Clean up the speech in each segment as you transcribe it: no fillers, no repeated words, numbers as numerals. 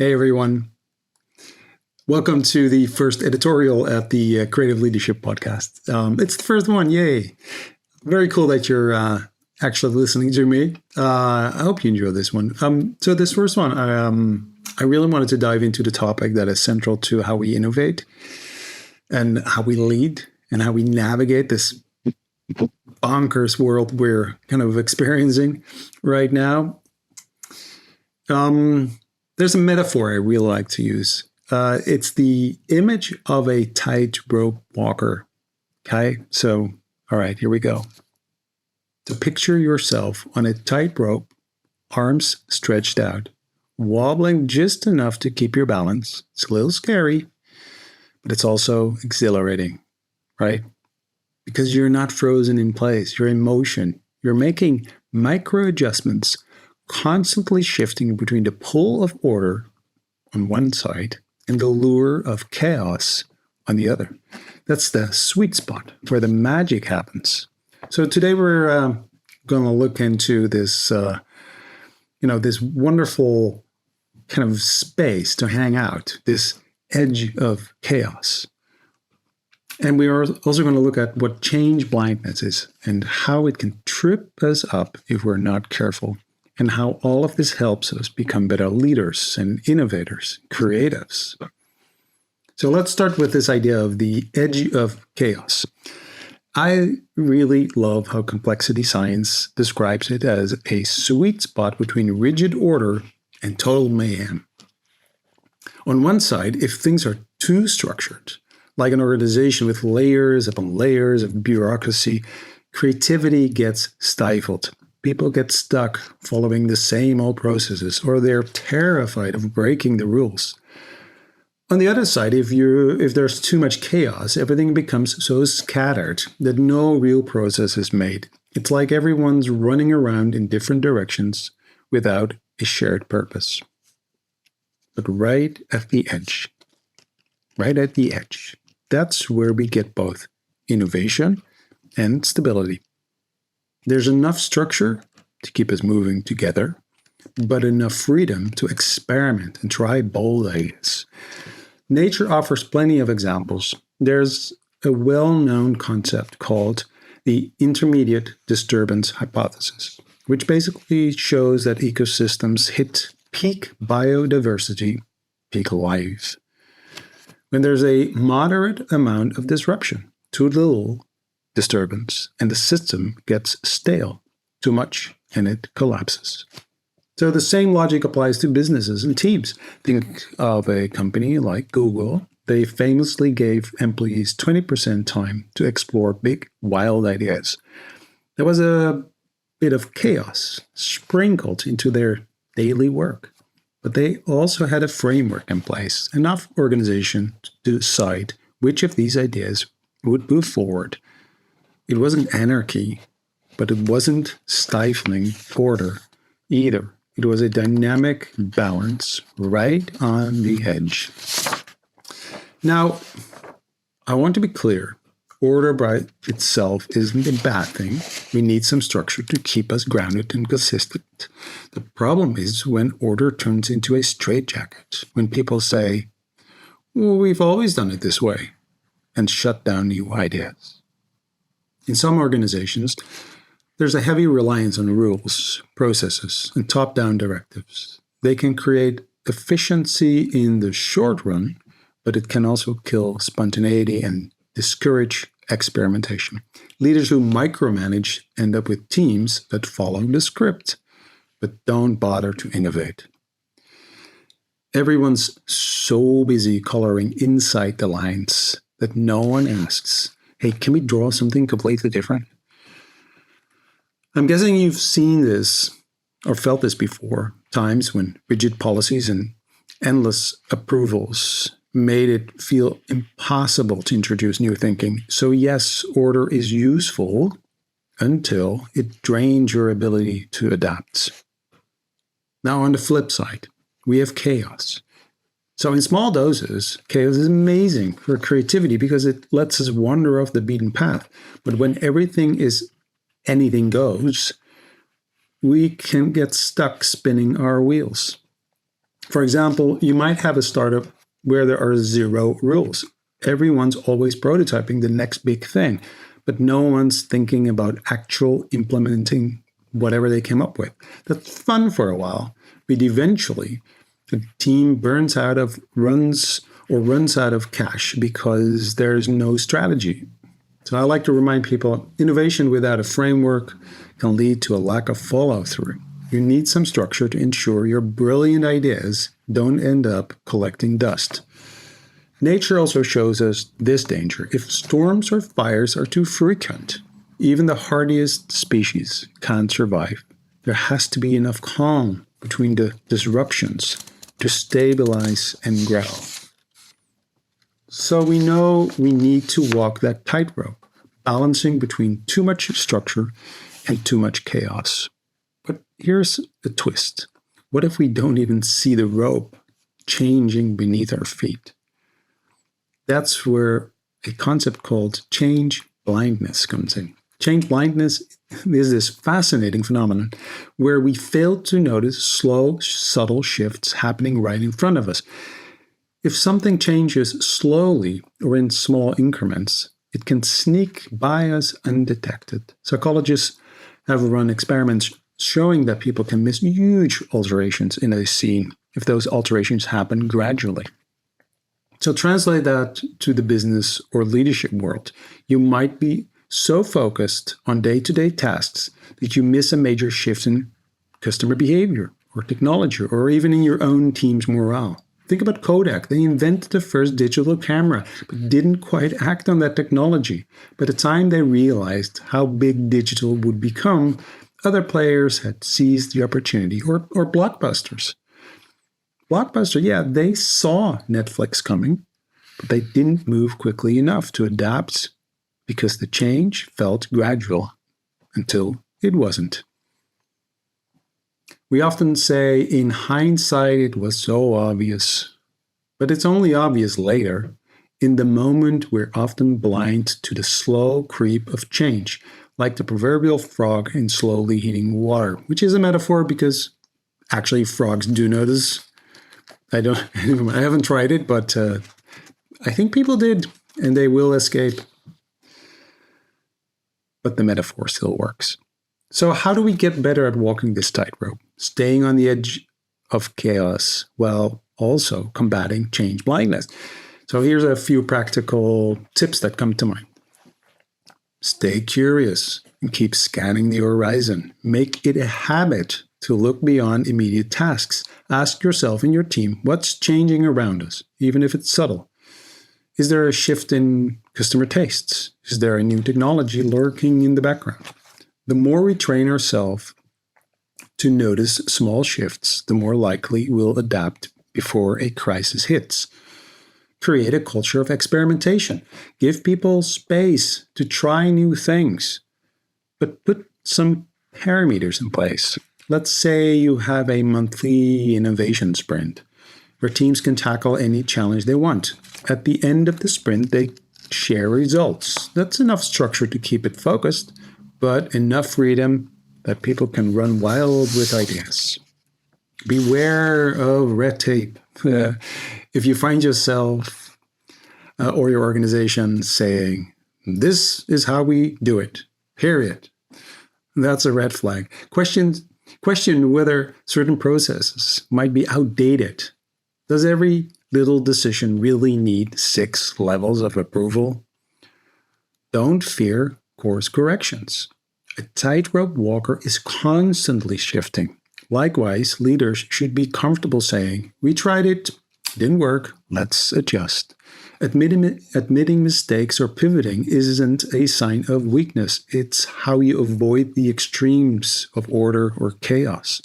Hey, everyone. Welcome to the first editorial at the Creative Leadership Podcast. It's the first one. Yay. Very cool that you're actually listening to me. I hope you enjoy this one. So this first one, I really wanted to dive into the topic that is central to how we innovate and how we lead and how we navigate this bonkers world we're kind of experiencing right now. There's a metaphor I really like to use. It's the image of a tightrope walker. Okay, so, all right, here we go. So picture yourself on a tightrope, arms stretched out, wobbling just enough to keep your balance. It's a little scary, but it's also exhilarating, right? Because you're not frozen in place. You're in motion. You're making micro adjustments, constantly shifting between the pull of order on one side and the lure of chaos on the other. That's the sweet spot where the magic happens. So today we're going to look into this, this wonderful kind of space to hang out, this edge of chaos. And we are also going to look at what change blindness is and how it can trip us up if we're not careful, and how all of this helps us become better leaders and innovators, creatives. So let's start with this idea of the edge of chaos. I really love how complexity science describes it as a sweet spot between rigid order and total mayhem. On one side, if things are too structured, like an organization with layers upon layers of bureaucracy, creativity gets stifled. People get stuck following the same old processes, or they're terrified of breaking the rules. On the other side, if there's too much chaos, everything becomes so scattered that no real process is made. It's like everyone's running around in different directions without a shared purpose. But right at the edge, that's where we get both innovation and stability. There's enough structure to keep us moving together, but enough freedom to experiment and try bold ideas. Nature offers plenty of examples. There's a well-known concept called the intermediate disturbance hypothesis, which basically shows that ecosystems hit peak biodiversity, peak life, when there's a moderate amount of disruption, too little disturbance, and the system gets stale. Too much, and it collapses. So the same logic applies to businesses and teams. Think of a company like Google. They famously gave employees 20% time to explore big, wild ideas. There was a bit of chaos sprinkled into their daily work. But they also had a framework in place, enough organization to decide which of these ideas would move forward. It wasn't anarchy, but it wasn't stifling order either. It was a dynamic balance right on the edge. Now, I want to be clear. Order by itself isn't a bad thing. We need some structure to keep us grounded and consistent. The problem is when order turns into a straitjacket, when people say, well, we've always done it this way, and shut down new ideas. In some organizations, there's a heavy reliance on rules, processes, and top-down directives. They can create efficiency in the short run, but it can also kill spontaneity and discourage experimentation. Leaders who micromanage end up with teams that follow the script, but don't bother to innovate. Everyone's so busy coloring inside the lines that no one asks, hey, can we draw something completely different? I'm guessing you've seen this or felt this before, times when rigid policies and endless approvals made it feel impossible to introduce new thinking. So yes, order is useful until it drains your ability to adapt. Now on the flip side, we have chaos. So in small doses, chaos is amazing for creativity because it lets us wander off the beaten path. But when anything goes, we can get stuck spinning our wheels. For example, you might have a startup where there are 0 rules. Everyone's always prototyping the next big thing, but no one's thinking about actual implementing whatever they came up with. That's fun for a while, but eventually the team runs out of cash because there's no strategy. So I like to remind people, innovation without a framework can lead to a lack of follow-through. You need some structure to ensure your brilliant ideas don't end up collecting dust. Nature also shows us this danger. If storms or fires are too frequent, even the hardiest species can't survive. There has to be enough calm between the disruptions to stabilize and grow. So we know we need to walk that tightrope, balancing between too much structure and too much chaos. But here's a twist. What if we don't even see the rope changing beneath our feet? That's where a concept called change blindness comes in. Change blindness is this fascinating phenomenon where we fail to notice slow, subtle shifts happening right in front of us. If something changes slowly or in small increments, it can sneak by us undetected. Psychologists have run experiments showing that people can miss huge alterations in a scene if those alterations happen gradually. So translate that to the business or leadership world. You might be so focused on day-to-day tasks that you miss a major shift in customer behavior or technology or even in your own team's morale. Think about Kodak. They invented the first digital camera, but didn't quite act on that technology. By the time they realized how big digital would become, other players had seized the opportunity, or blockbusters. Blockbuster, yeah, they saw Netflix coming, but they didn't move quickly enough to adapt because the change felt gradual until it wasn't. We often say, in hindsight, it was so obvious, but it's only obvious later. In the moment, we're often blind to the slow creep of change, like the proverbial frog in slowly heating water, which is a metaphor because actually frogs do notice. I haven't tried it, but I think people did, and they will escape. But the metaphor still works. So how do we get better at walking this tightrope, staying on the edge of chaos while also combating change blindness? So here's a few practical tips that come to mind. Stay curious and keep scanning the horizon. Make it a habit to look beyond immediate tasks. Ask yourself and your team, what's changing around us, even if it's subtle? Is there a shift in customer tastes? Is there a new technology lurking in the background? The more we train ourselves to notice small shifts, the more likely we'll adapt before a crisis hits. Create a culture of experimentation. Give people space to try new things, but put some parameters in place. Let's say you have a monthly innovation sprint where teams can tackle any challenge they want. At the end of the sprint, they share results. That's enough structure to keep it focused, but enough freedom that people can run wild with ideas. Beware of red tape. If you find yourself or your organization saying, this is how we do it, period, that's a red flag. Question whether certain processes might be outdated. Does every little decision really need 6 levels of approval? Don't fear course corrections. A tightrope walker is constantly shifting. Likewise, leaders should be comfortable saying, we tried it, didn't work, let's adjust. Admitting mistakes or pivoting isn't a sign of weakness. It's how you avoid the extremes of order or chaos.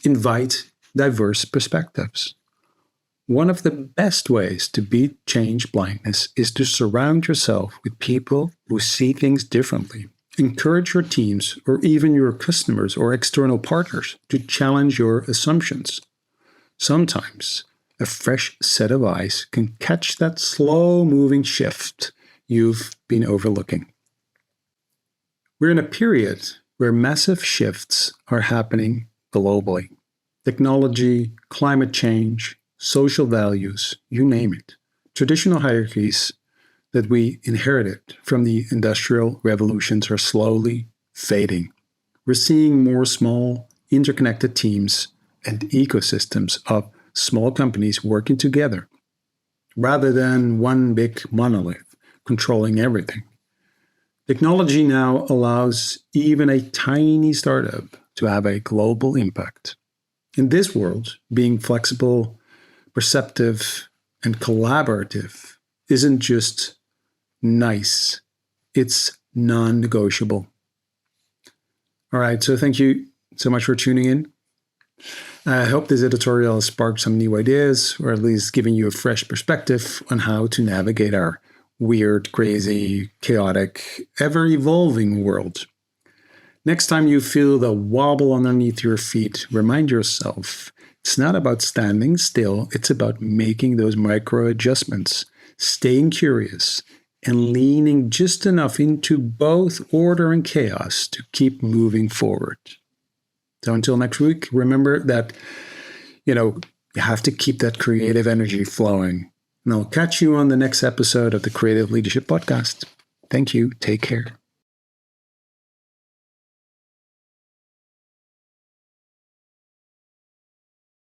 Invite diverse perspectives. One of the best ways to beat change blindness is to surround yourself with people who see things differently. Encourage your teams or even your customers or external partners to challenge your assumptions. Sometimes a fresh set of eyes can catch that slow-moving shift you've been overlooking. We're in a period where massive shifts are happening globally. Technology, climate change, social values, you name it. Traditional hierarchies that we inherited from the industrial revolutions are slowly fading. We're seeing more small, interconnected teams and ecosystems of small companies working together, rather than one big monolith controlling everything. Technology now allows even a tiny startup to have a global impact. In this world, being flexible, perceptive, and collaborative isn't just nice, it's non-negotiable. All right, so thank you so much for tuning in. I hope this editorial has sparked some new ideas, or at least giving you a fresh perspective on how to navigate our weird, crazy, chaotic, ever-evolving world. Next time you feel the wobble underneath your feet, remind yourself it's not about standing still, it's about making those micro adjustments, staying curious, and leaning just enough into both order and chaos to keep moving forward. So until next week, remember that, you have to keep that creative energy flowing. And I'll catch you on the next episode of the Creative Leadership Podcast. Thank you. Take care.